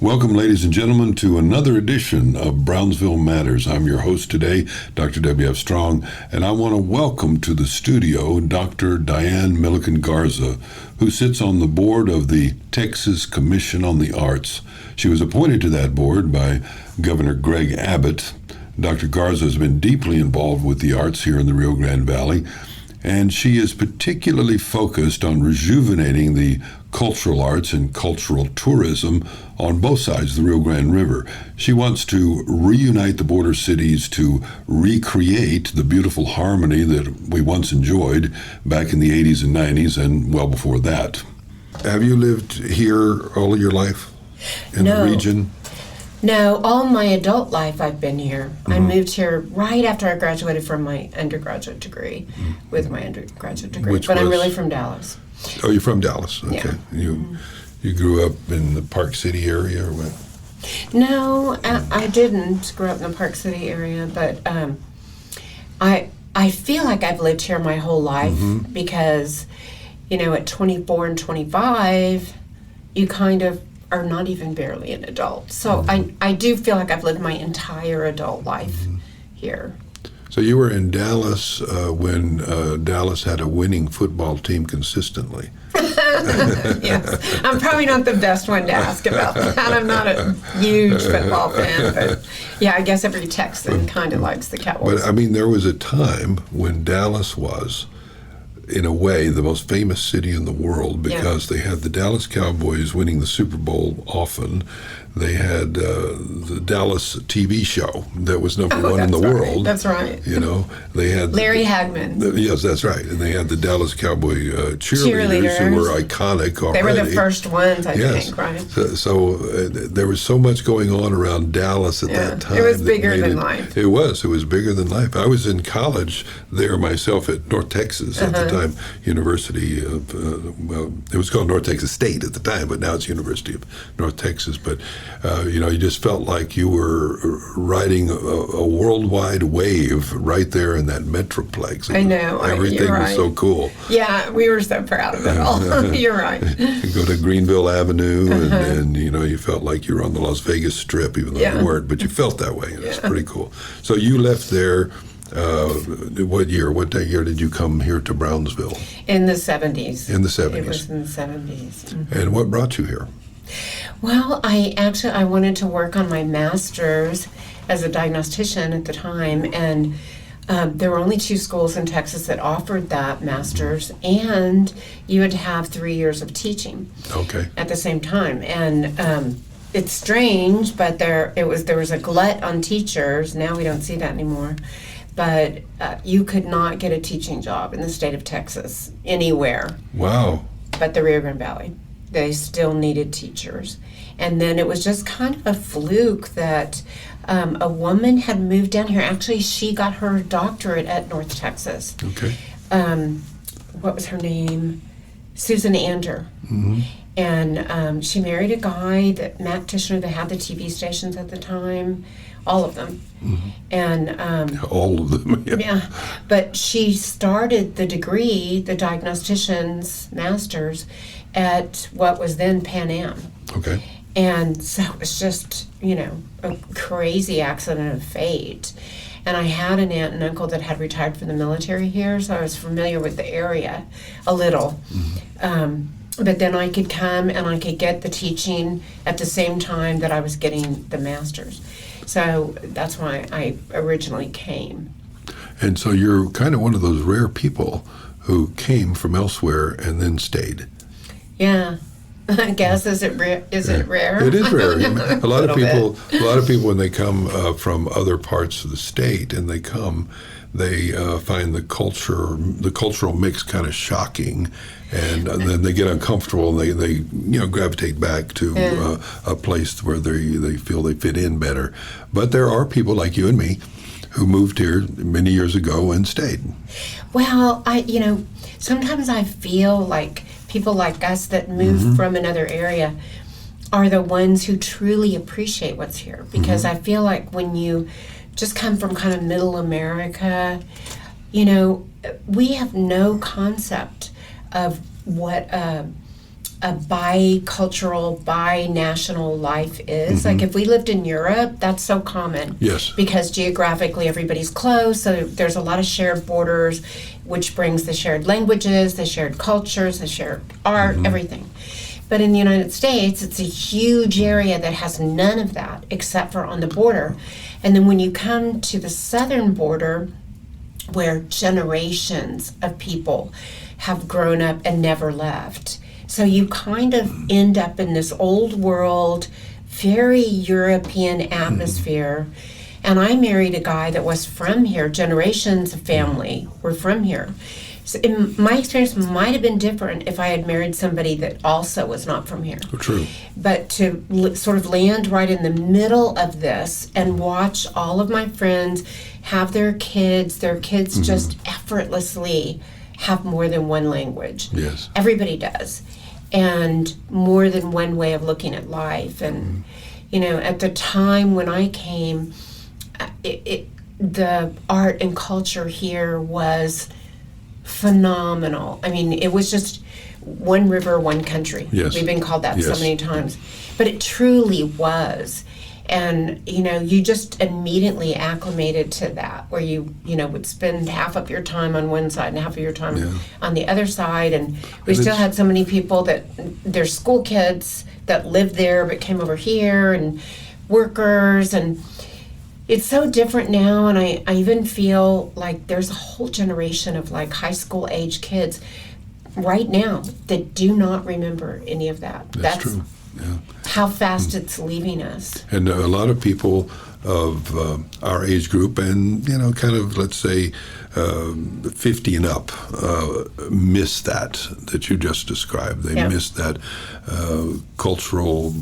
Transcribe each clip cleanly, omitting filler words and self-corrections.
Welcome, ladies and gentlemen, to another edition of Brownsville Matters. I'm your host today, Dr. W.F. Strong, and I want to welcome to the studio Dr. Diane Milliken Garza, who sits on the board of the Texas Commission on the Arts. She was appointed to that board by Governor Greg Abbott. Dr. Garza has been deeply involved with the arts here in the Rio Grande Valley, and she is particularly focused on rejuvenating the cultural arts and cultural tourism on both sides of the Rio Grande River. She wants to reunite the border cities to recreate the beautiful harmony that we once enjoyed back in the 80s and 90s and well before that. Have you lived here all of your life in the region? No, all my adult life I've been here. Mm-hmm. I moved here right after I graduated from my undergraduate degree, with my undergraduate degree. I'm really from Dallas. Oh, you're from Dallas. Okay. Yeah. You grew up in the Park City area or what? No, I didn't grow up in the Park City area, but I feel like I've lived here my whole life because, at 24 and 25, you kind of are not even barely an adult. So I do feel like I've lived my entire adult life here. So you were in Dallas when Dallas had a winning football team consistently. Yes. I'm probably not the best one to ask about that. I'm not a huge football fan, but yeah, I guess every Texan kind of likes the Cowboys. But there was a time when Dallas was, in a way, the most famous city in the world because they had the Dallas Cowboys winning the Super Bowl often. They had the Dallas TV show that was number one in the world. That's right. They had Larry Hagman. Yes, that's right. And they had the Dallas Cowboy cheerleaders who were iconic already. They were the first ones, I think, right? So there was so much going on around Dallas at that time. It was bigger than life. It was bigger than life. I was in college there myself at North Texas at the time, University of, it was called North Texas State at the time, but now it's University of North Texas. But you just felt like you were riding a worldwide wave right there in that metroplex. I know. Everything was so cool. Yeah, we were so proud of it all. You're right. You go to Greenville Avenue, and you felt like you were on the Las Vegas Strip, even though you weren't, but you felt that way, and it's pretty cool. So you left there. What year did you come here to Brownsville? In the 70s. In the 70s. It was in the 70s. Mm-hmm. And what brought you here? Well, I wanted to work on my master's as a diagnostician at the time, and there were only 2 schools in Texas that offered that master's, and you would have 3 years of teaching at the same time. And it's strange, but there was a glut on teachers. Now we don't see that anymore. But you could not get a teaching job in the state of Texas anywhere. Wow. But the Rio Grande Valley. They still needed teachers. And then it was just kind of a fluke that a woman had moved down here. Actually, she got her doctorate at North Texas. Okay. What was her name? Susan Ander. Mm-hmm. And she married a guy, Matt Tishner, that had the TV stations at the time. All of them. Mm-hmm. And all of them, yeah. But she started the degree, the diagnostician's master's, at what was then Pan Am. Okay. And so it was just, a crazy accident of fate. And I had an aunt and uncle that had retired from the military here, so I was familiar with the area a little. Mm-hmm. But then I could come and I could get the teaching at the same time that I was getting the master's. So that's why I originally came. And so you're kind of one of those rare people who came from elsewhere and then stayed. Yeah. I guess is it rare? It rare? It is rare. A lot of people when they come from other parts of the state and they find the cultural mix kind of shocking, and then they get uncomfortable and they gravitate back to a place where they feel they fit in better. But there are people like you and me who moved here many years ago and stayed. Well, sometimes I feel like people like us that move from another area are the ones who truly appreciate what's here. Because I feel like when you just come from kind of middle America, we have no concept of what a bicultural, bi-national life is. Like if we lived in Europe, that's so common. Yes. Because geographically everybody's close, so there's a lot of shared borders, which brings the shared languages, the shared cultures, the shared art, everything. But in the United States, it's a huge area that has none of that except for on the border. And then when you come to the southern border, where generations of people have grown up and never left. So you kind of end up in this old world, very European atmosphere. And I married a guy that was from here. Generations of family were from here. So my experience might have been different if I had married somebody that also was not from here. True. But to sort of land right in the middle of this and watch all of my friends have their kids just effortlessly have more than one language. Yes. Everybody does. And more than one way of looking at life. And, at the time when I came, the art and culture here was phenomenal. I mean, it was just one river, one country. Yes. We've been called that so many times. But it truly was. And, you just immediately acclimated to that, where you would spend half of your time on one side and half of your time on the other side. And we still had so many people that they're school kids that lived there but came over here, and workers, and it's so different now. And I even feel like there's a whole generation of like high school age kids right now that do not remember any of that. That's true. Yeah. How fast it's leaving us. And a lot of people of our age group and, kind of, let's say, 50 and up, miss that you just described. They miss that cultural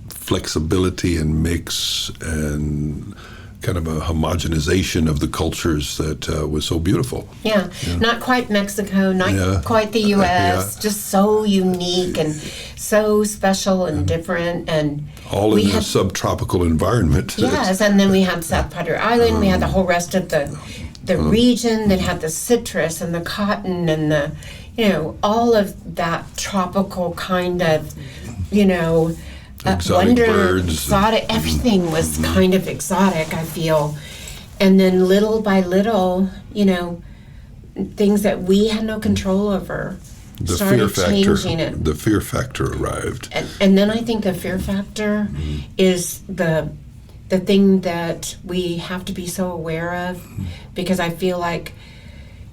flexibility and mix and kind of a homogenization of the cultures that was so beautiful. Yeah, not quite Mexico, not quite the U.S., just so unique and so special and different. And all in a subtropical environment. Yes, and then we had South Padre Island, we had the whole rest of the region that had the citrus and the cotton and the, all of that tropical kind of, exotic birds. Exotic, everything was kind of exotic, I feel. And then little by little, things that we had no control over started changing it. The fear factor arrived. And then I think the fear factor is the thing that we have to be so aware of, because I feel like,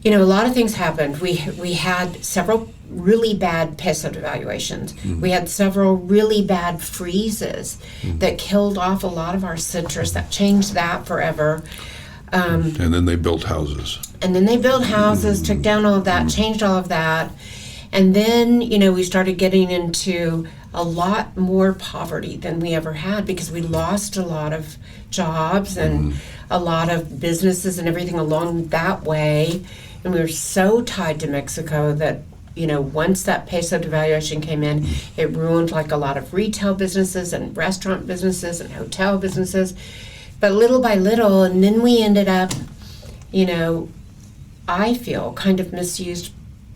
a lot of things happened. We had several really bad peso devaluations. We had several really bad freezes that killed off a lot of our citrus, that changed that forever. And then they built houses. Took down all of that, changed all of that. And then, we started getting into a lot more poverty than we ever had, because we lost a lot of jobs and a lot of businesses and everything along that way. And we were so tied to Mexico that, once that peso devaluation came in, it ruined like a lot of retail businesses and restaurant businesses and hotel businesses. But little by little, and then we ended up, I feel kind of misused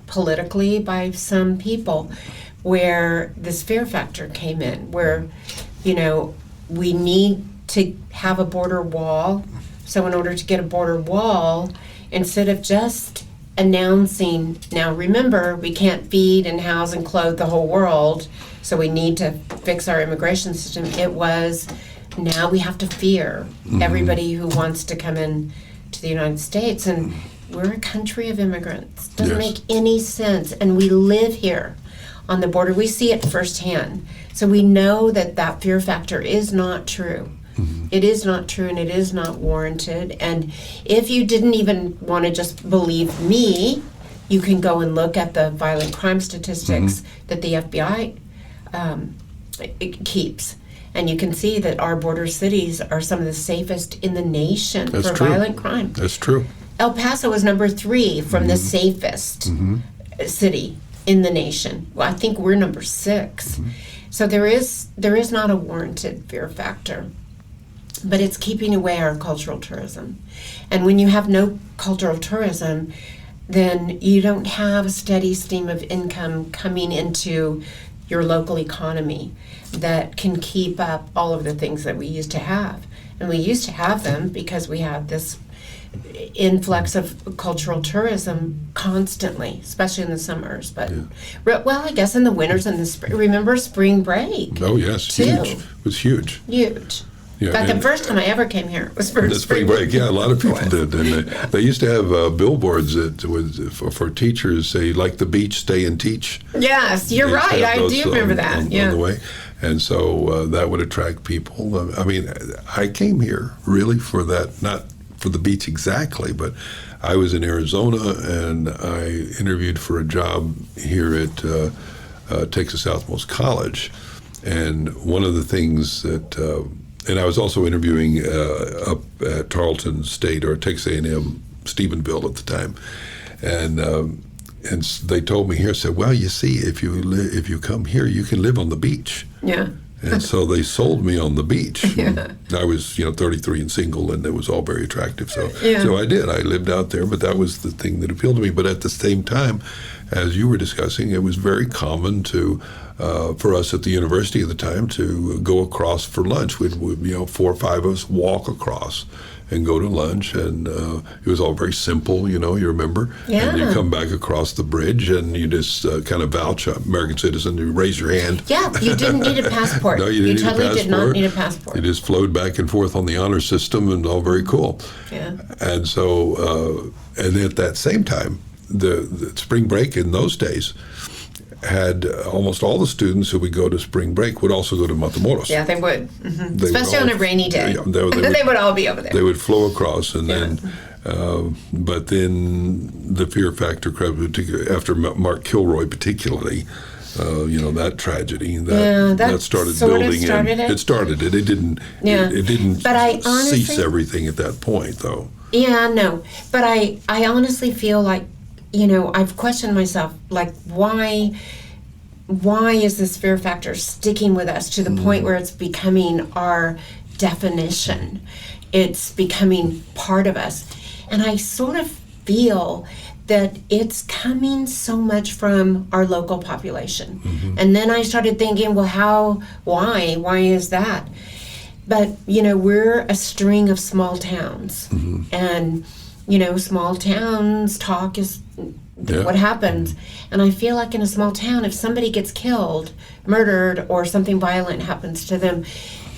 politically by some people, where this fear factor came in, where, we need to have a border wall. So in order to get a border wall, instead of just announcing, now remember, we can't feed and house and clothe the whole world, so we need to fix our immigration system, it was, now we have to fear everybody who wants to come in to the United States. And we're a country of immigrants. Doesn't make any sense. And we live here on the border. We see it firsthand. So we know that fear factor is not true. It is not true, and it is not warranted. And if you didn't even want to just believe me, you can go and look at the violent crime statistics that the FBI it keeps. And you can see that our border cities are some of the safest in the nation for violent crime. That's true. El Paso is number 3 from the safest city in the nation. Well, I think we're number 6. So there is not a warranted fear factor. But it's keeping away our cultural tourism. And when you have no cultural tourism, then you don't have a steady stream of income coming into your local economy that can keep up all of the things that we used to have. And we used to have them because we had this influx of cultural tourism constantly, especially in the summers. But, well, I guess in the winters and the spring. Remember spring break? Oh, yes, too. huge. It was huge. Huge. Yeah, In fact, the first time I ever came here was for the spring break. Yeah, a lot of people did. And they used to have billboards that was for teachers say, like the beach, stay and teach. Yes, you're right. I do remember that. On the way. And so that would attract people. I mean, I came here really for that, not for the beach exactly, but I was in Arizona and I interviewed for a job here at Texas Southmost College. And one of the things that and I was also interviewing up at Tarleton State or Texas A&M Stephenville at the time, and they told me here, said, well, you see, if you come here, you can live on the beach. Yeah. And so they sold me on the beach. Yeah. I was 33 and single, and it was all very attractive. So Yeah. so I did. I lived out there, but that was the thing that appealed to me. But at the same time, as you were discussing, it was very common to for us at the university at the time to go across for lunch. We'd 4 or 5 of us walk across and go to lunch, and it was all very simple, you remember? Yeah. And you come back across the bridge, and you just kind of vouch, American citizen, you raise your hand. Yeah, you didn't need a passport. No, you didn't need a totally did not passport. need a passport. You just flowed back and forth on the honor system, and all very cool. Yeah. And so, and at that same time, the spring break in those days had almost all the students who would go to spring break would also go to Matamoros. Yeah, they would. Mm-hmm. They would Especially all- on a rainy day. Yeah, they would all be over there. They would flow across, and Yeah. then, but then the fear factor crept, after Mark Kilroy particularly, that tragedy, that started sort of building. started it? It started it. It didn't. Yeah. It didn't But I honestly- cease everything at that point, though. Yeah, no. But I honestly feel like, I've questioned myself, like, why is this fear factor sticking with us to the point where it's becoming our definition? It's becoming part of us. And I sort of feel that it's coming so much from our local population. And then I started thinking, well, why is that? But, we're a string of small towns. And, small towns talk is what happens. And I feel like in a small town, if somebody gets killed, murdered, or something violent happens to them,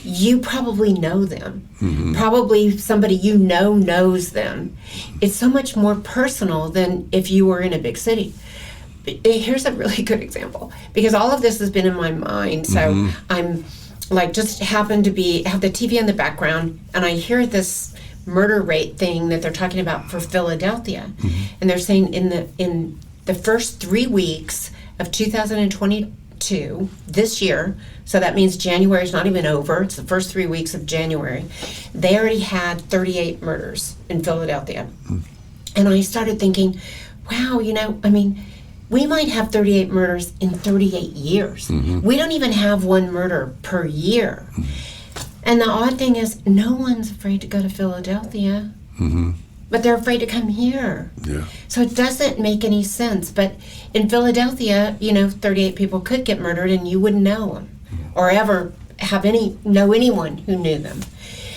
you probably know them. Probably somebody knows them. It's so much more personal than if you were in a big city. Here's a really good example, because all of this has been in my mind. So I'm like, just happen to have the TV in the background, and I hear this murder rate thing that they're talking about for Philadelphia. And they're saying in the first 3 weeks of 2022, this year, so that means January's not even over, it's the first 3 weeks of January, they already had 38 murders in Philadelphia. And I started thinking, wow, we might have 38 murders in 38 years. We don't even have one murder per year. And the odd thing is, no one's afraid to go to Philadelphia, but they're afraid to come here. Yeah. So it doesn't make any sense. But in Philadelphia, 38 people could get murdered and you wouldn't know them or ever know anyone who knew them.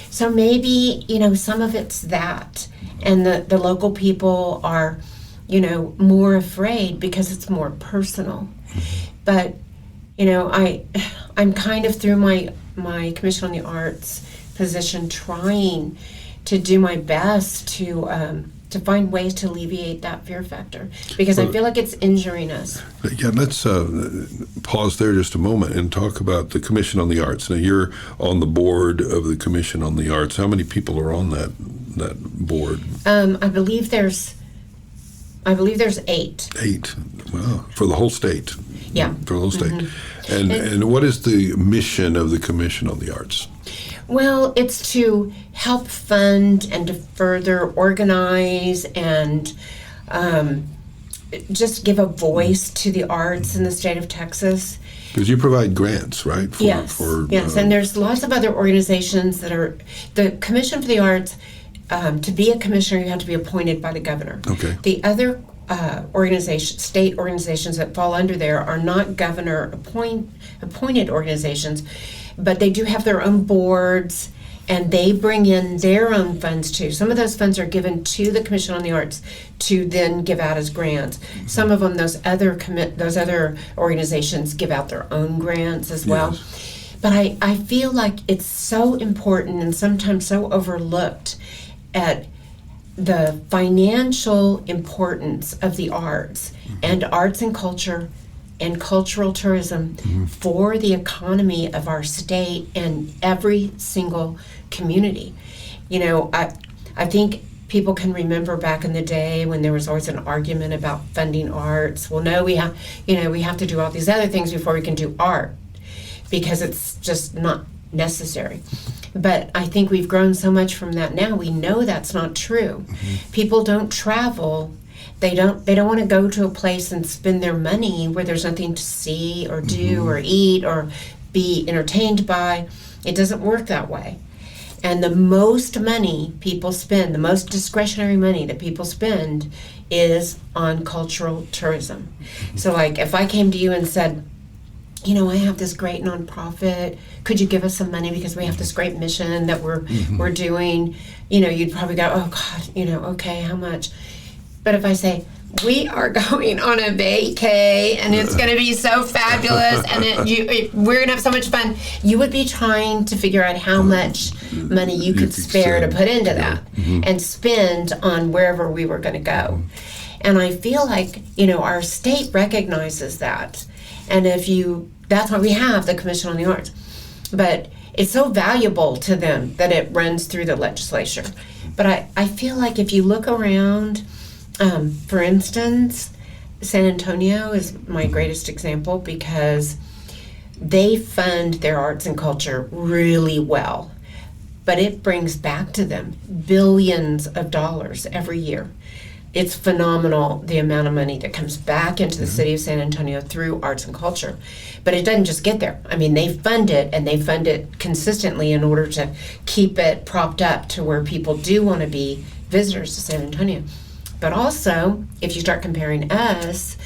So maybe, some of it's that. And the local people are, more afraid because it's more personal. But, I'm kind of through my Commission on the Arts position trying to do my best to find ways to alleviate that fear factor, because I feel like it's injuring us. Yeah, let's pause there just a moment and talk about the Commission on the Arts. Now, you're on the board of the Commission on the Arts. How many people are on that board? I believe there's 8. 8. Wow, for the whole state. Yeah. For the whole state. And what is the mission of the Commission on the Arts? Well, it's to help fund and to further organize and just give a voice to the arts in the state of Texas. Because you provide grants, right? Yes, and there's lots of other organizations that are, the Commission for the Arts, to be a commissioner, you have to be appointed by the governor. Okay. The other state organizations that fall under there are not governor appointed organizations, but they do have their own boards, and they bring in their own funds too. Some of those funds are given to the Commission on the Arts to then give out as grants. Some of them, those other organizations give out their own grants as well. Yes. But I feel like it's so important and sometimes so overlooked at the financial importance of the arts and arts and culture and cultural tourism for the economy of our state and every single community. You know, I think people can remember back in the day when there was always an argument about funding arts. Well, no, we have to do all these other things before we can do art because it's just not necessary. But I think we've grown so much from that now. We know that's not true. People don't travel. They don't want to go to a place and spend their money where there's nothing to see or do or eat or be entertained by. It doesn't work that way. And the most money people spend, the most discretionary money that people spend is on cultural tourism. So like if I came to you and said, you know, I have this great nonprofit, could you give us some money because we have this great mission that we're doing, you know, you'd probably go, oh God, you know, okay, how much? But if I say, we are going on a vacay and it's going to be so fabulous and we're going to have so much fun, you would be trying to figure out how much money you could spare to put into that and spend on wherever we were going to go. And I feel like, you know, our state recognizes that. And that's why we have the Commission on the Arts. But it's so valuable to them that it runs through the legislature. But I feel like if you look around, for instance, San Antonio is my greatest example because they fund their arts and culture really well. But it brings back to them billions of dollars every year. It's phenomenal the amount of money that comes back into the city of San Antonio through arts and culture. But it doesn't just get there. I mean, they fund it, and they fund it consistently in order to keep it propped up to where people do want to be visitors to San Antonio. But also, if you start comparing us,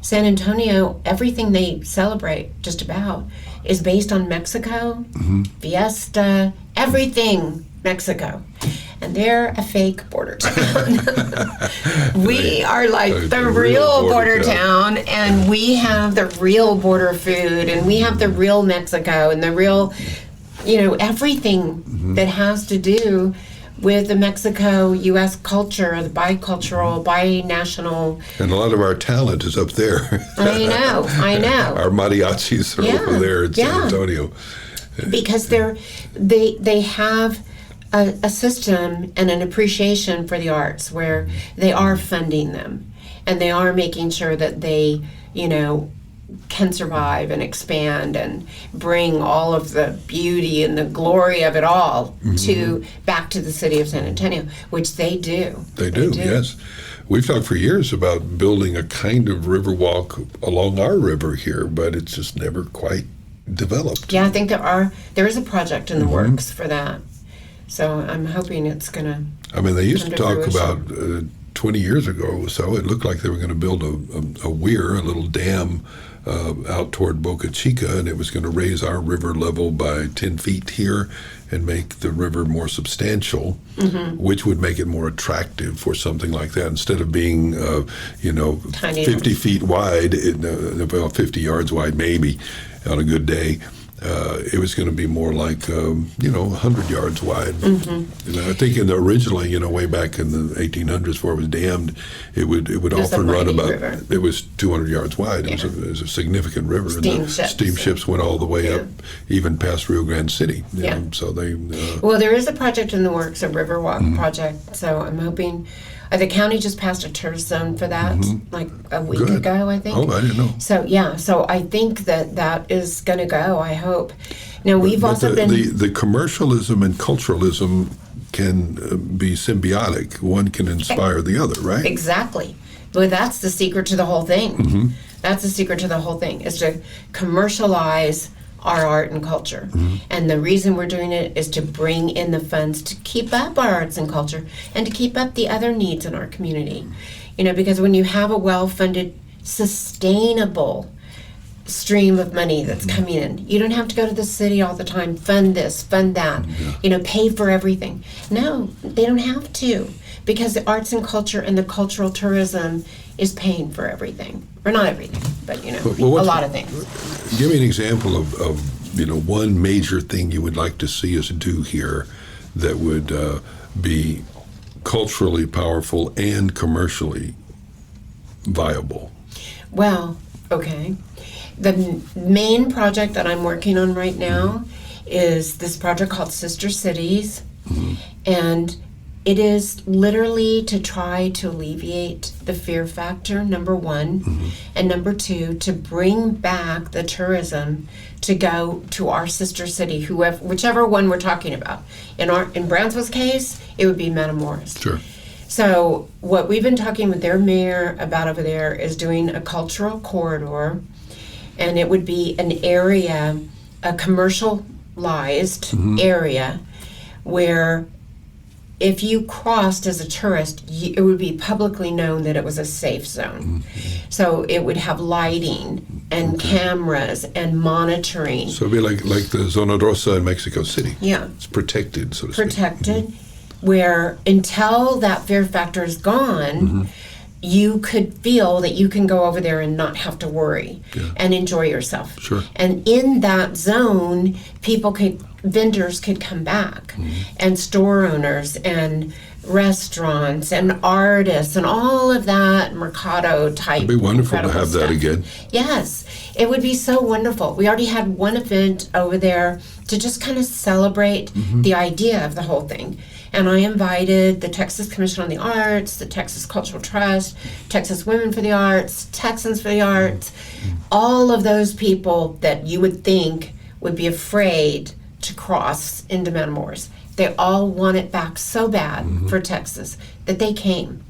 San Antonio, everything they celebrate just about is based on Mexico, Fiesta, everything Mexico. And they're a fake border town. We are like the real border town, and we have the real border food, and we have the real Mexico, and the real, you know, everything that has to do with the Mexico-U.S. culture, the bicultural, binational. And a lot of our talent is up there. I know. Our mariachis are over there in San Antonio. Because they have a system and an appreciation for the arts where they are funding them and they are making sure that they, you know, can survive and expand and bring all of the beauty and the glory of it all back to the city of San Antonio, which they do. They do, yes. We've talked for years about building a kind of river walk along our river here, but it's just never quite developed. Yeah, I think there is a project in the works for that. So I'm hoping it's going to. I mean, they used to talk about 20 years ago or so, it looked like they were going to build a weir, a little dam out toward Boca Chica, and it was going to raise our river level by 10 feet here and make the river more substantial, which would make it more attractive for something like that. Instead of being, 50 feet wide, 50 yards wide maybe on a good day, it was going to be more like, 100 yards wide. And I think originally, way back in the 1800s before it was dammed, it would often run about, it was 200 yards wide. It was a significant river. Steamships went all the way up, even past Rio Grande City. So they... Well, there is a project in the works, a Riverwalk project, so I'm hoping... the county just passed a tourist zone for that like a week ago, I think. Oh, I didn't know. So I think that is going to go, I hope. Now, we've also been... The commercialism and culturalism can be symbiotic. One can inspire the other, right? Exactly. But that's the secret to the whole thing. That's the secret to the whole thing, is to commercialize our art and culture. And the reason we're doing it is to bring in the funds to keep up our arts and culture and to keep up the other needs in our community. because when you have a well-funded, sustainable stream of money that's coming in, you don't have to go to the city all the time, fund this, fund that, pay for everything. No, they don't have to, because the arts and culture and the cultural tourism is paying for everything. Or not everything, but a lot of things. Give me an example of one major thing you would like to see us do here that would be culturally powerful and commercially viable. Well, okay. The main project that I'm working on right now is this project called Sister Cities, and it is literally to try to alleviate the fear factor, number one, and number two, to bring back the tourism to go to our sister city, whichever one we're talking about. In Brownsville's case, it would be Matamoros. Sure. So what we've been talking with their mayor about over there is doing a cultural corridor, and it would be an area, a commercialized area, where if you crossed as a tourist, it would be publicly known that it was a safe zone. So it would have lighting and cameras and monitoring. So it'd be like the Zona Rosa in Mexico City. Yeah. It's protected, so to speak. Protected, where until that fear factor is gone, you could feel that you can go over there and not have to worry and enjoy yourself. Sure. And in that zone, vendors could come back, and store owners and restaurants and artists and all of that Mercado type. It'd be wonderful to have stuff. that again. Yes, it would be so wonderful. We already had one event over there to just kind of celebrate the idea of the whole thing. And I invited the Texas Commission on the Arts, the Texas Cultural Trust, Texas Women for the Arts, Texans for the Arts, all of those people that you would think would be afraid to cross into Matamoros. They all want it back so bad for Texas that they came.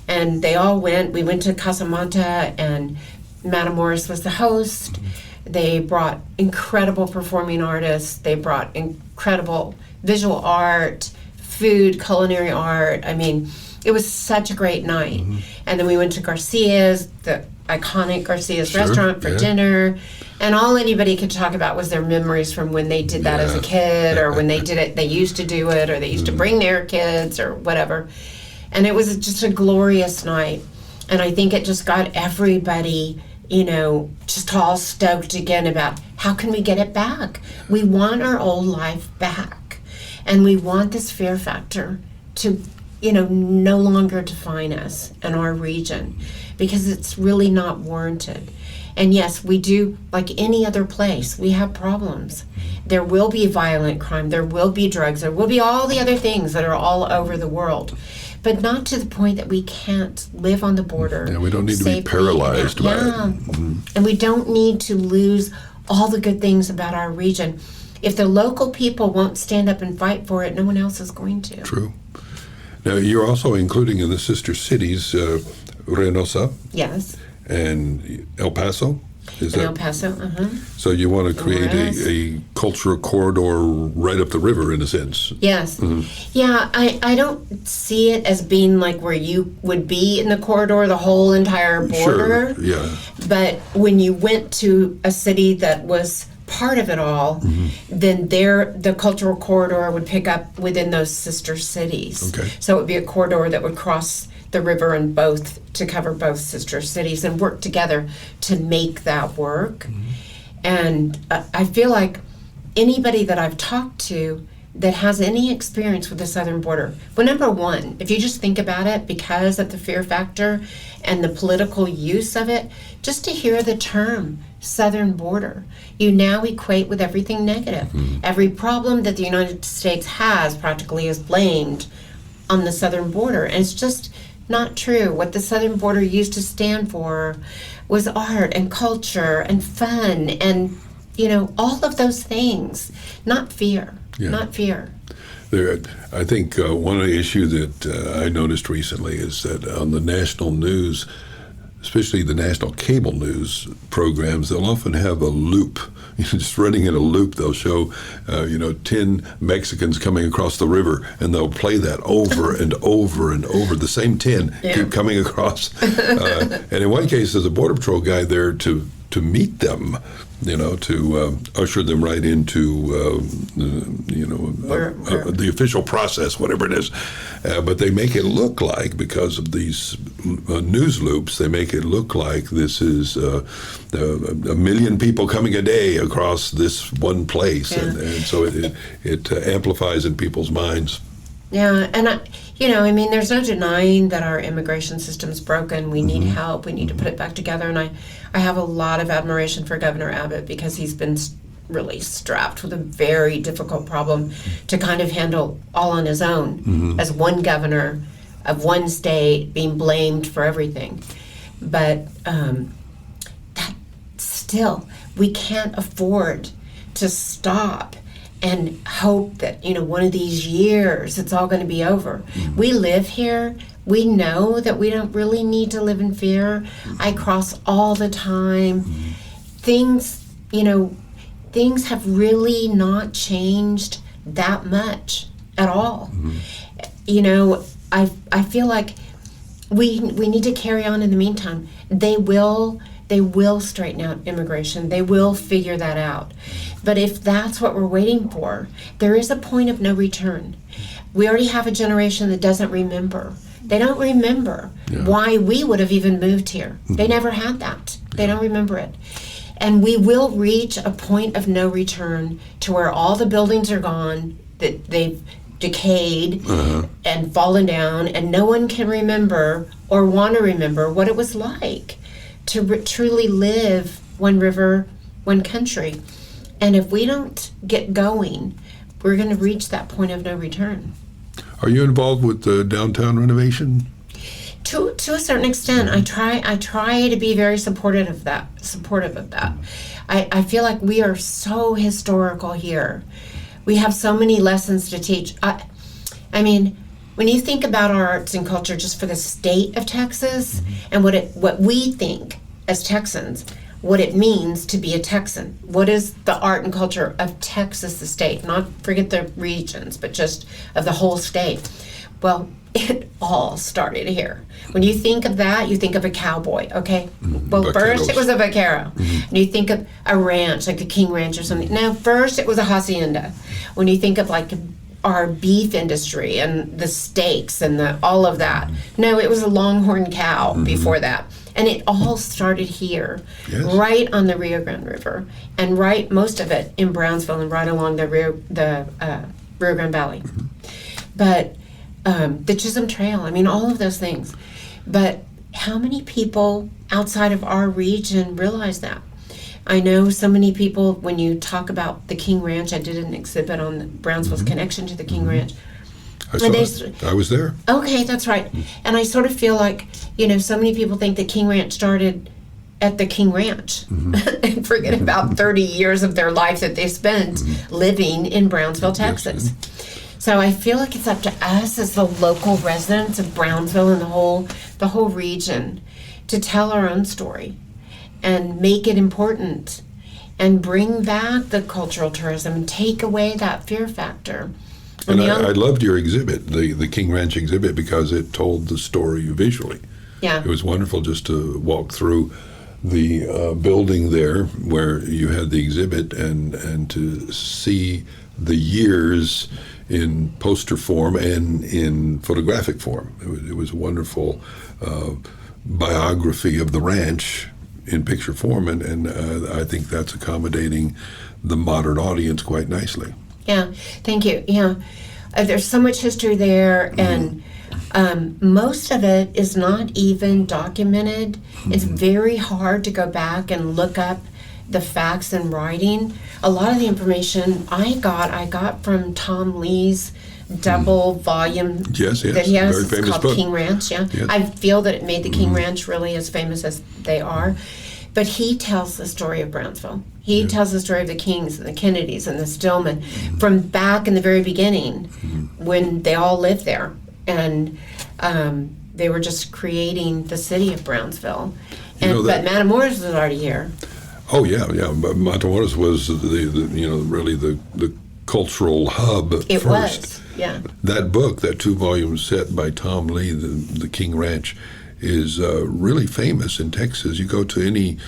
And they all went. We went to Casamanta, and Matamoros was the host. They brought incredible performing artists. They brought incredible visual art, food, culinary art. I mean, it was such a great night. And then we went to Garcia's, the iconic Garcia's restaurant for dinner. And all anybody could talk about was their memories from when they did that as a kid, or when they did it, they used to do it, or they used to bring their kids, or whatever. And it was just a glorious night. And I think it just got everybody, just all stoked again about how can we get it back? We want our old life back. And we want this fear factor to, no longer define us and our region, because it's really not warranted. And yes, we do, like any other place, we have problems. There will be violent crime, there will be drugs, there will be all the other things that are all over the world. But not to the point that we can't live on the border. Yeah, we don't need to be paralyzed by it. And we don't need to lose all the good things about our region. If the local people won't stand up and fight for it, no one else is going to. True. Now, you're also including in the sister cities Reynosa. Yes. And El Paso. El Paso, So you want to create a cultural corridor right up the river, in a sense. Yes. Yeah, I don't see it as being like where you would be in the corridor, the whole entire border. Sure, yeah. But when you went to a city that was part of it all, then the cultural corridor would pick up within those sister cities. Okay. So it would be a corridor that would cross the river to cover both sister cities and work together to make that work. And I feel like anybody that I've talked to that has any experience with the southern border, well, number one, if you just think about it, because of the fear factor and the political use of it, just to hear the term southern border, you now equate with everything negative. Every problem that the United States has practically is blamed on the southern border, and it's just not true. What the southern border used to stand for was art and culture and fun and, all of those things, not fear. Not fear. I think one of the issues that I noticed recently is that on the national news, especially the national cable news programs, they'll often have a loop. Just running in a loop, they'll show, 10 Mexicans coming across the river, and they'll play that over and over and over. The same 10 keep coming across. And in one case, there's a Border Patrol guy there to meet them, to usher them right into, the official process, whatever it is. But they make it look like, because of these news loops, they make it look like this is a million people coming a day across this one place. Yeah. And so it amplifies in people's minds. Yeah, and there's no denying that our immigration system's broken. We need help. We need to put it back together. And I have a lot of admiration for Governor Abbott, because he's been really strapped with a very difficult problem to kind of handle all on his own as one governor of one state, being blamed for everything. But that still, we can't afford to stop and hope that, one of these years it's all going to be over. We live here. We know that we don't really need to live in fear. I cross all the time. Things have really not changed that much at all. I feel like we need to carry on in the meantime. They will straighten out immigration. They will figure that out. But if that's what we're waiting for, there is a point of no return. We already have a generation that doesn't remember. They don't remember why we would have even moved here. They never had that. They don't remember it. And we will reach a point of no return to where all the buildings are gone, that they've decayed and fallen down, and no one can remember or want to remember what it was like to truly live one river, one country. And if we don't get going, we're going to reach that point of no return. Are you involved with the downtown renovation? To a certain extent, I try to be very supportive of that. I feel like we are so historical here. We have so many lessons to teach. I mean, when you think about our arts and culture just for the state of Texas, and what we think as Texans, what it means to be a Texan. What is the art and culture of Texas, the state? Not forget the regions, but just of the whole state. Well, it all started here. When you think of that, you think of a cowboy, okay? Well, first it was a vaquero. And you think of a ranch, like the King Ranch or something. Now, first it was a hacienda. When you think of like our beef industry and the steaks and all of that. No, it was a longhorn cow before that. And it all started here, right on the Rio Grande River, and most of it in Brownsville and right along the Rio Grande Valley. But the Chisholm Trail, all of those things. But how many people outside of our region realize that? I know so many people, when you talk about the King Ranch, I did an exhibit on Brownsville's connection to the King Ranch. I was there. Okay, that's right. And I sort of feel like, so many people think the King Ranch started at the King Ranch and forget about 30 years of their life that they spent living in Brownsville, Texas. So I feel like it's up to us as the local residents of Brownsville and the whole region to tell our own story and make it important and bring back the cultural tourism and take away that fear factor. And I loved your exhibit, the King Ranch exhibit, because it told the story visually. Yeah. It was wonderful just to walk through the building there where you had the exhibit and to see the years in poster form and in photographic form. It was a wonderful biography of the ranch in picture form, and I think that's accommodating the modern audience quite nicely. Yeah, thank you. Yeah, there's so much history there, and most of it is not even documented. It's very hard to go back and look up the facts in writing. A lot of the information I got from Tom Lee's double volume that he has. It's called book. King Ranch. Yeah, yes. I feel that it made the King Ranch really as famous as they are. But he tells the story of Brownsville. He tells the story of the Kings and the Kennedys and the Stillman from back in the very beginning when they all lived there. And they were just creating the city of Brownsville. You know But Matamoros was already here. Oh yeah. But Matamoros was really the cultural hub It first. was, yeah. That book, that 2-volume set by Tom Lee, the King Ranch, is really famous in Texas. You go to any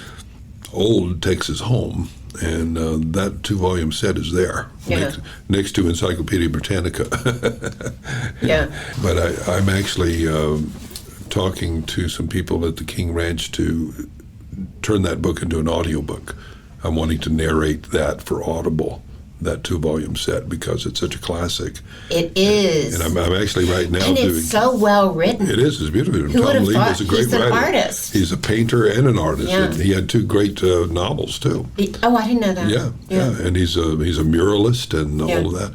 old Texas home, and that 2-volume set is there, Yeah. next to Encyclopedia Britannica. Yeah. But I'm actually talking to some people at the King Ranch to turn that book into an audiobook. I'm wanting to narrate that for Audible, that 2-volume set, because it's such a classic. It is. And I'm actually right now and doing... it's so well written. It is. It's beautiful. Who would Tom have Lee thought? was a great He's an writer. artist. He's a painter and an artist. Yeah. And he had 2 great novels, too. Oh, I didn't know that. Yeah. And he's a muralist and all of that.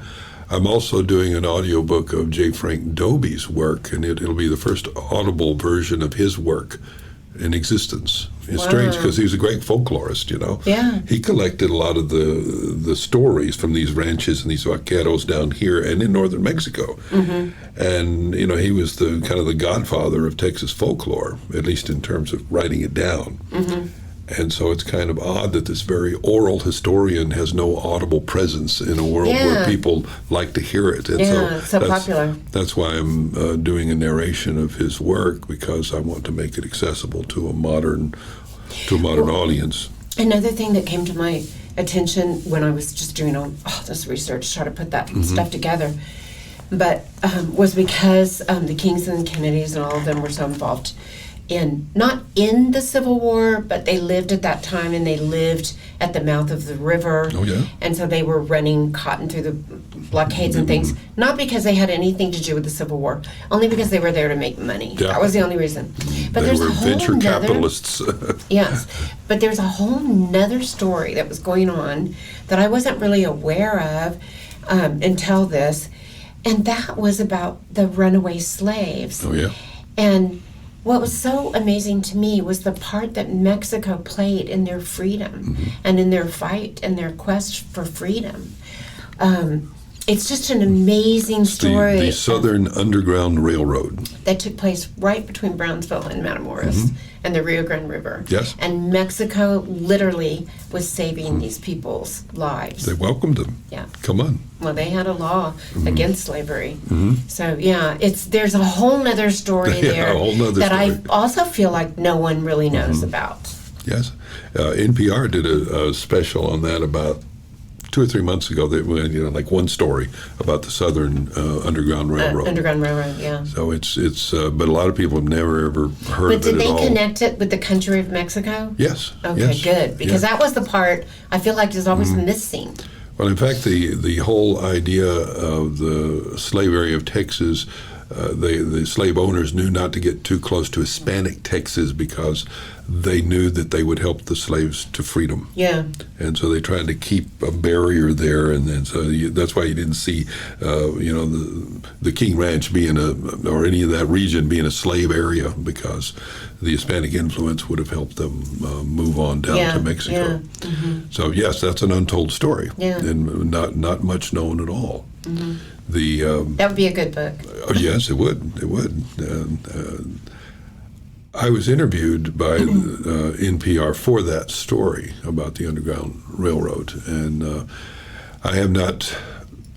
I'm also doing an audiobook of J. Frank Dobie's work, and it'll be the first audible version of his work in existence. It's strange because he was a great folklorist, Yeah. He collected a lot of the stories from these ranches and these vaqueros down here and in northern Mexico. Mm-hmm. And, he was the kind of the godfather of Texas folklore, at least in terms of writing it down. Mm-hmm. And so it's kind of odd that this very oral historian has no audible presence in a world where people like to hear it. And so popular. That's why I'm doing a narration of his work, because I want to make it accessible to a modern audience. Another thing that came to my attention when I was just doing all this research, try to put that stuff together, but was because the Kings and the Kennedys and all of them were so involved not in the Civil War, but they lived at that time, and they lived at the mouth of the river. Oh, yeah. And so they were running cotton through the blockades and things, not because they had anything to do with the Civil War, only because they were there to make money. Yeah. That was the only reason. But They there's were a whole venture nother, capitalists. Yes, but there's a whole nother story that was going on that I wasn't really aware of until this, and that was about the runaway slaves. Oh, yeah. And what was so amazing to me was the part that Mexico played in their freedom and in their fight and their quest for freedom. It's just an amazing story. The Southern Underground Railroad. That took place right between Brownsville and Matamoros and the Rio Grande River. Yes. And Mexico literally was saving these people's lives. They welcomed them. Yeah. Come on. Well, they had a law against slavery. So, there's a whole nother story there a whole nother that story. I also feel like no one really knows about. Yes. NPR did a special on that about 2 or 3 months ago. They like one story about the Southern Underground Railroad. Underground Railroad, yeah. So it's but a lot of people have never ever heard But of it did at they all. connect it with the country of Mexico? Yes. Okay, yes, good. Because that was the part I feel like is always missing. Well, in fact, the whole idea of the slave area of Texas, the slave owners knew not to get too close to Hispanic Texas because they knew that they would help the slaves to freedom. Yeah. And so they tried to keep a barrier there, and then that's why you didn't see, the King Ranch being or any of that region being a slave area, because the Hispanic influence would have helped them move on down to Mexico. Yeah. So yes, that's an untold story, Yeah. and not much known at all. That would be a good book. Yes, it would. It would. I was interviewed by NPR for that story about the Underground Railroad, and I have not.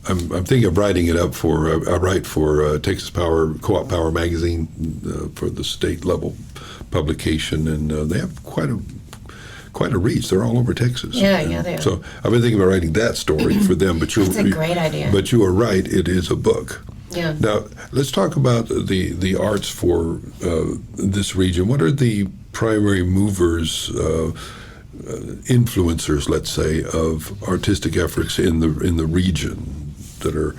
I'm thinking of writing it up for. I write for Texas Power Co-op Power magazine for the state level publication, and they have quite a reach. They're all over Texas. Yeah, they are. So I've been thinking about writing that story for them. But That's a great idea. But you are right. It is a book. Yeah. Now, let's talk about the arts for this region. What are the primary movers, influencers, let's say, of artistic efforts in the region that are,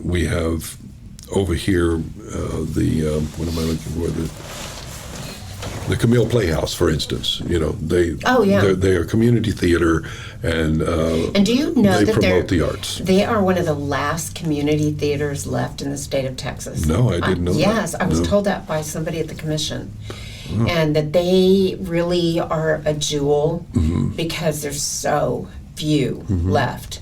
we have over here what am I looking for? The Camille Playhouse, for instance, they are community theater, and do you know they that promote the arts. They are one of the last community theaters left in the state of Texas. No, I didn't know that. Yes, I was told that by somebody at the commission. And that they really are a jewel because there's so few left.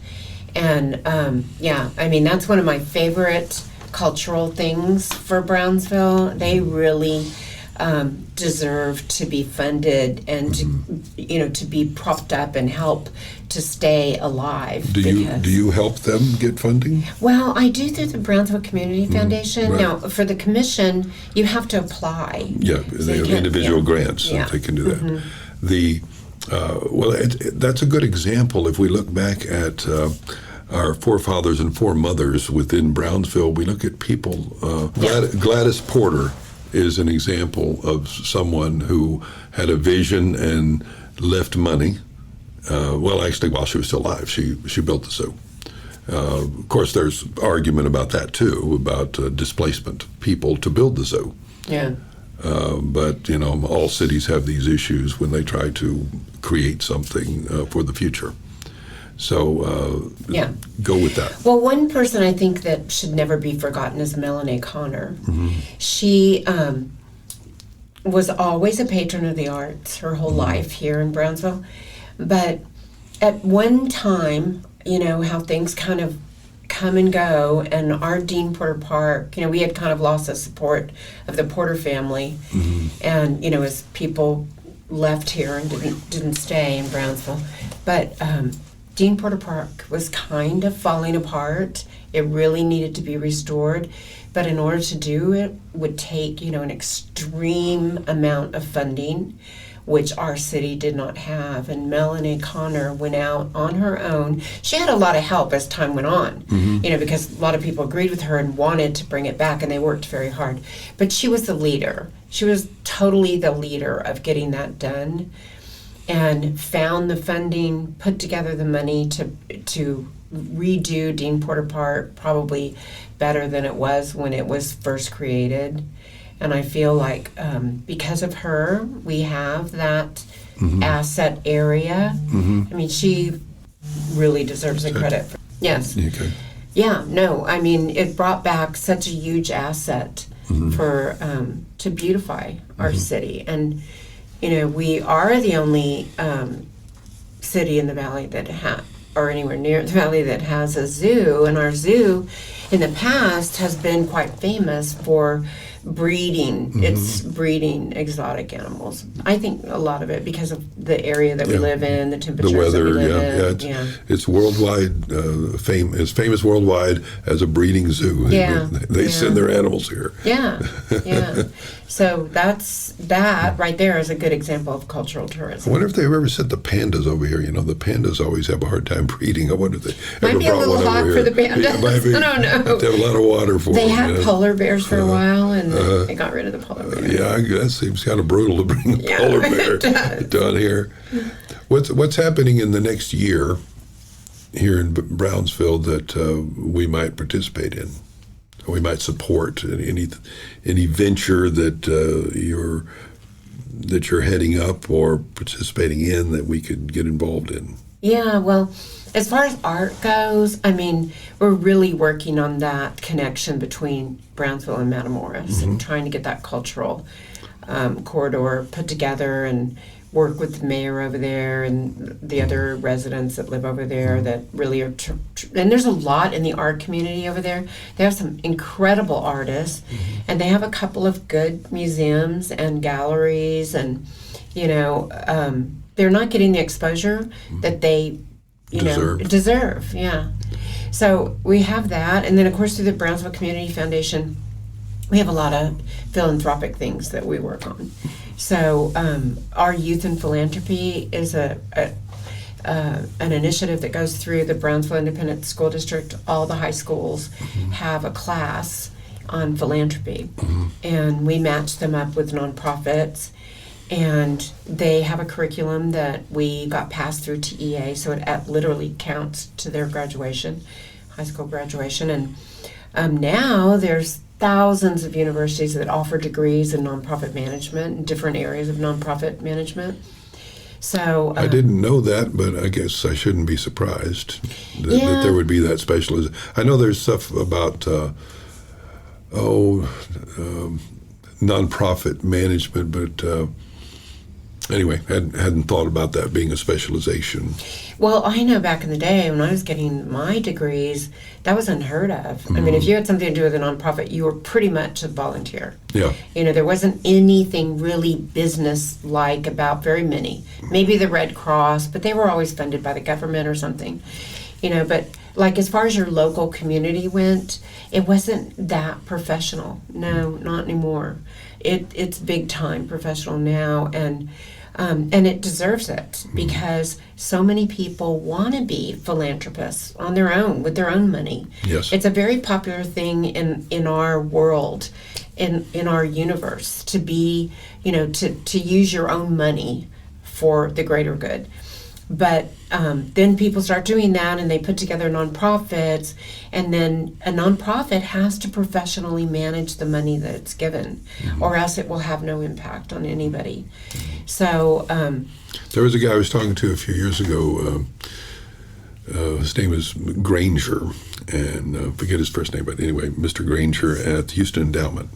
And that's one of my favorite cultural things for Brownsville. They really deserve to be funded and to be propped up and help to stay alive. Do you help them get funding? Well, I do through the Brownsville Community Foundation. Right. Now, for the commission, you have to apply. Yeah, So they you have can't- individual yeah. grants Yeah. that they can do that. That's a good example. If we look back at our forefathers and foremothers within Brownsville, we look at people. Gladys Porter is an example of someone who had a vision and left money. Actually, while she was still alive, she built the zoo. Of course, there's argument about that too, about displacement of people to build the zoo. Yeah. But all cities have these issues when they try to create something for the future. So go with that. Well, one person I think that should never be forgotten is Melanie Connor. She was always a patron of the arts her whole life here in Brownsville. But at one time, how things kind of come and go, and our Dean Porter Park, we had kind of lost the support of the Porter family. And, as people left here and didn't stay in Brownsville. But Dean Porter Park was kind of falling apart. It really needed to be restored. But in order to do it would take, an extreme amount of funding, which our city did not have. And Melanie Connor went out on her own. She had a lot of help as time went on, because a lot of people agreed with her and wanted to bring it back, and they worked very hard. But she was the leader. She was totally the leader of getting that done, and found the funding, put together the money to redo Dean Porter Park, probably better than it was when it was first created. And I feel like because of her, we have that asset area. I mean, she really deserves the credit. Yes. Okay. Yeah, no, I mean, it brought back such a huge asset for to beautify our city. And, we are the only city in the valley that or anywhere near the valley that has a zoo. And our zoo in the past has been quite famous for breeding. It's breeding exotic animals. I think a lot of it because of the area that we live in, the temperatures The weather, that we live in. It's worldwide as famous worldwide as a breeding zoo. Yeah. They send their animals here. Yeah. So that right there is a good example of cultural I tourism. wonder if they've ever sent the pandas over here. The pandas always have a hard time breeding. I wonder if they Might ever be a brought little one hot over for here. the pandas. Yeah, might be. I don't know. Have to have a lot of water for They them. had polar bears for a while, and they got rid of the polar bears. Yeah, that seems kind of brutal to bring a polar bear it does. down here. What's happening in the next year here in Brownsville that we might participate in? We might support any venture that you're heading up or participating in that we could get involved in. Yeah, well, as far as art goes, I mean, we're really working on that connection between Brownsville and Matamoros and trying to get that cultural corridor put together and work with the mayor over there and the other residents that live over there that really are and there's a lot in the art community over there. They have some incredible artists, and they have a couple of good museums and galleries, and they're not getting the exposure that they deserve. Yeah. So we have that, and then of course through the Brownsville Community Foundation, we have a lot of philanthropic things that we work on. So our Youth in Philanthropy is an initiative that goes through the Brownsville Independent School District. All the high schools have a class on philanthropy, and we match them up with nonprofits, and they have a curriculum that we got passed through TEA, so it literally counts to their graduation, high school graduation. And now there's thousands of universities that offer degrees in nonprofit management in different areas of nonprofit management. So I didn't know that, but I guess I shouldn't be surprised that there would be that specialism. I know there's stuff about nonprofit management, but Anyway, hadn't thought about that being a specialization. Well, I know back in the day when I was getting my degrees, that was unheard of. I mean, if you had something to do with a nonprofit, you were pretty much a volunteer. Yeah. You know, there wasn't anything really business-like about very many. Maybe the Red Cross, but they were always funded by the government or something. You know, but like as far as your local community went, it wasn't that professional. No, not anymore. It's big time professional now, and it deserves it because so many people want to be philanthropists on their own with their own money. Yes. It's a very popular thing in our world, in our universe, to be, you know, to use your own money for the greater good. But then people start doing that and they put together nonprofits, and then a nonprofit has to professionally manage the money that it's given, or else it will have no impact on anybody. So there was a guy I was talking to a few years ago. His name is Granger, and forget his first name, but anyway, Mr. Granger at the Houston Endowment.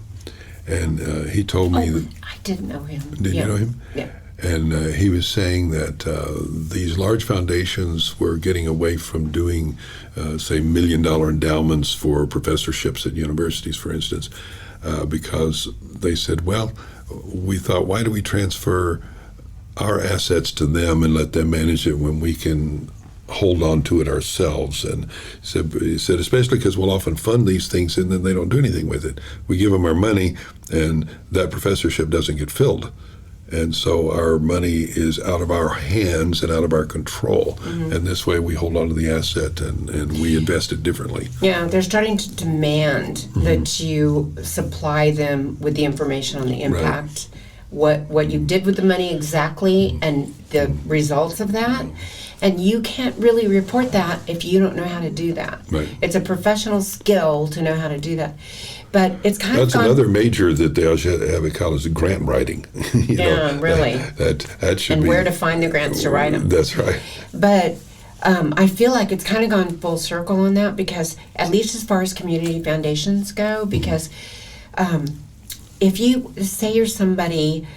And he told me that... I didn't know him. Did you know him? Yeah. And he was saying that these large foundations were getting away from doing, say, $1 million endowments for professorships at universities, for instance, because they said, well, we thought, why do we transfer our assets to them and let them manage it when we can hold on to it ourselves? And he said especially because we'll often fund these things and then they don't do anything with it. We give them our money and that professorship doesn't get filled. And so our money is out of our hands and out of our control. And this way we hold on to the asset and we invest it differently. Yeah, they're starting to demand that you supply them with the information on the impact, what you did with the money exactly, and the results of that. And you can't really report that if you don't know how to do that. Right. It's a professional skill to know how to do that. But it's kind That's of another major that they also have it called as grant writing. You know, really. That should and be. where to find the grants to write them. That's right. But I feel like it's kind of gone full circle on that, because at least as far as community foundations go, because if you say you're somebody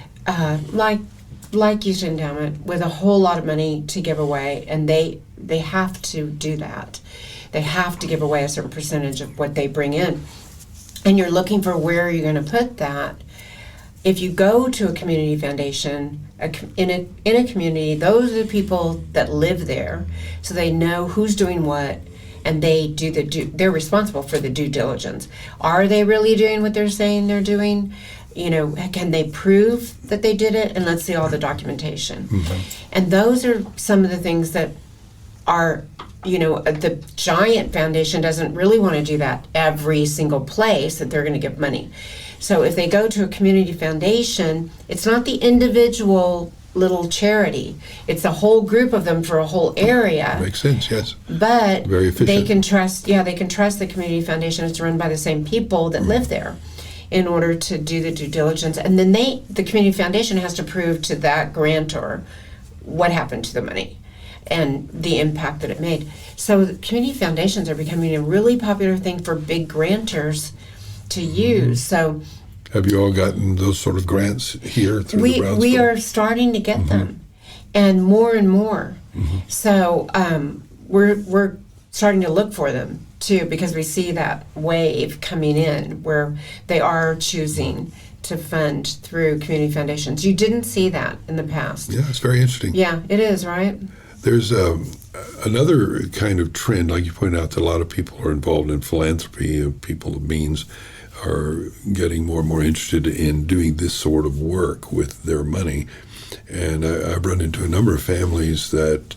like Youth Endowment with a whole lot of money to give away, and they have to do that. They have to give away a certain percentage of what they bring in. And you're looking for where you're going to put that. If you go to a community foundation, in a community, those are the people that live there, so they know who's doing what, and they're responsible for the due diligence. Are they really doing what they're saying they're doing? You know, can they prove that they did it? And let's see all the documentation. And those are some of the things that are, you know, the giant foundation doesn't really want to do that every single place that they're going to give money. So if they go to a community foundation, it's not the individual little charity. It's a whole group of them for a whole area. Makes sense, yes. But very efficient. They can trust the community foundation is run by the same people that live there in order to do the due diligence. And then the community foundation has to prove to that grantor what happened to the money and the impact that it made. So the community foundations are becoming a really popular thing for big grantors to use. So have you all gotten those sort of grants here through the Brownsville? We are starting to get them, and more. So we're starting to look for them too, because we see that wave coming in where they are choosing to fund through community foundations. You didn't see that in the past. Yeah, it's very interesting. Yeah, it is, right? There's another kind of trend, like you pointed out, that a lot of people are involved in philanthropy. People of means are getting more and more interested in doing this sort of work with their money. And I've run into a number of families that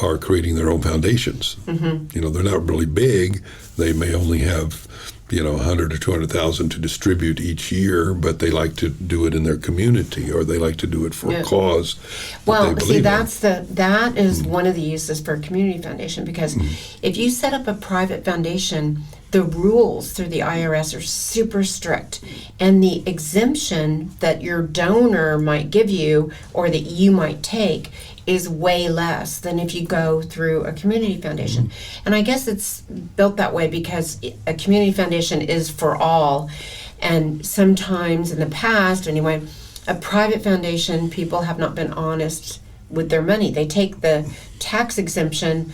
are creating their own foundations. You know, they're not really big. They may only have, you know, 100 or 200,000 to distribute each year, but they like to do it in their community, or they like to do it for a cause. Well, see, that is one of the uses for a community foundation, because if you set up a private foundation, the rules through the IRS are super strict, and the exemption that your donor might give you or that you might take is way less than if you go through a community foundation. And I guess it's built that way because a community foundation is for all. And sometimes in the past, anyway, a private foundation, people have not been honest with their money. They take the tax exemption,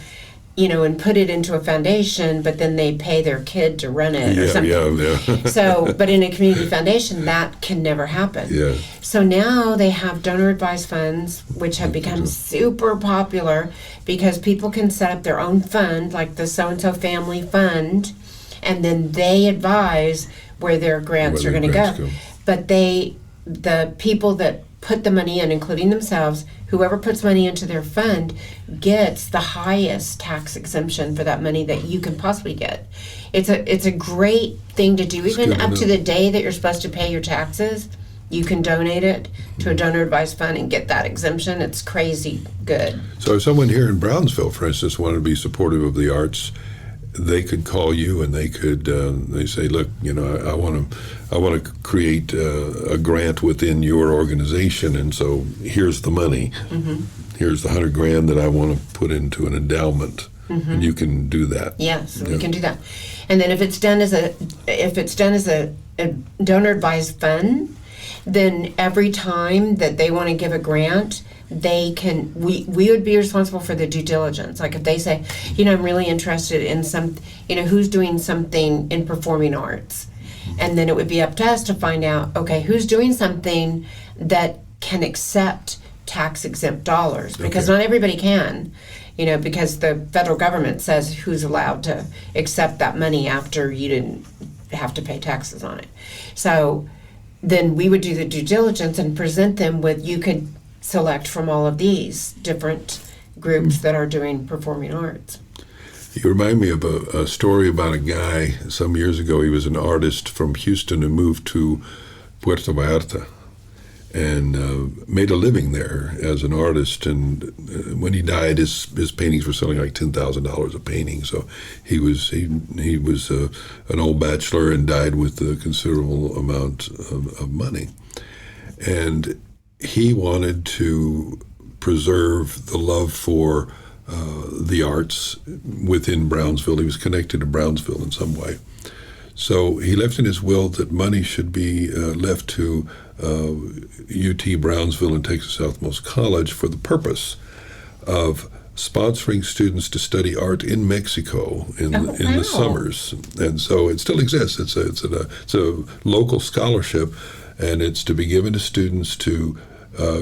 and put it into a foundation, but then they pay their kid to run it or something. Yeah. So, but in a community foundation, that can never happen. Yeah. So now they have donor advised funds, which have become super popular because people can set up their own fund, like the so-and-so family fund, and then they advise where their grants are going to go. But the people that put the money in, including themselves, whoever puts money into their fund gets the highest tax exemption for that money that you can possibly get. It's a great thing to do. Even up to the day that you're supposed to pay your taxes, you can donate it to a donor advised fund and get that exemption. It's crazy good. So if someone here in Brownsville, for instance, wanted to be supportive of the arts, they could call you and they could they say, look, I want to create a grant within your organization, and so here's the money. Here's the $100,000 that I want to put into an endowment, and you can do that. Yes, we can do that. And then if it's done as a donor advised fund, then every time that they want to give a grant, we would be responsible for the due diligence. Like if they say, I'm really interested in who's doing something in performing arts. And then it would be up to us to find out, okay, who's doing something that can accept tax exempt dollars, because not everybody can, because the federal government says who's allowed to accept that money after you didn't have to pay taxes on it. So then we would do the due diligence and present them with, you could select from all of these different groups that are doing performing arts. You remind me of a story about a guy some years ago. He was an artist from Houston and moved to Puerto Vallarta and made a living there as an artist. And when he died, his paintings were selling like $10,000 a painting. So he was an old bachelor and died with a considerable amount of money. And he wanted to preserve the love for the arts within Brownsville. He was connected to Brownsville in some way. So he left in his will that money should be left to UT Brownsville and Texas Southmost College for the purpose of sponsoring students to study art in Mexico in the summers. And so it still exists. It's a local scholarship, and it's to be given to students to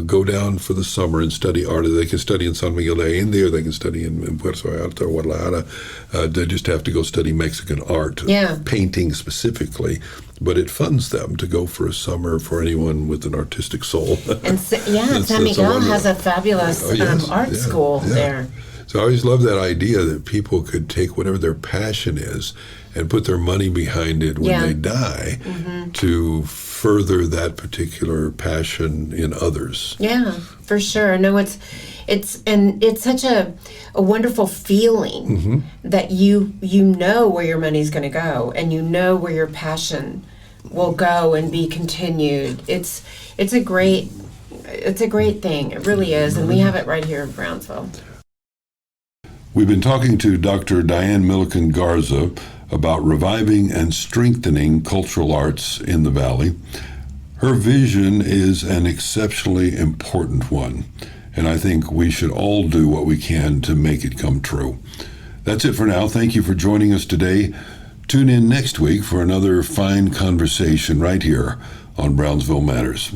go down for the summer and study art. They can study in San Miguel de Allende, or they can study in Puerto Vallarta or Guadalajara. They just have to go study Mexican art, painting specifically. But it funds them to go for a summer for anyone with an artistic soul. And San Miguel has a fabulous art school there. So I always love that idea that people could take whatever their passion is and put their money behind it when they die to further that particular passion in others. Yeah, for sure. No, it's such a wonderful feeling that you know where your money's going to go, and you know where your passion will go and be continued. It's a great thing. It really is, and we have it right here in Brownsville. We've been talking to Dr. Diane Milliken Garza about reviving and strengthening cultural arts in the Valley. Her vision is an exceptionally important one, and I think we should all do what we can to make it come true. That's it for now. Thank you for joining us today. Tune in next week for another fine conversation right here on Brownsville Matters.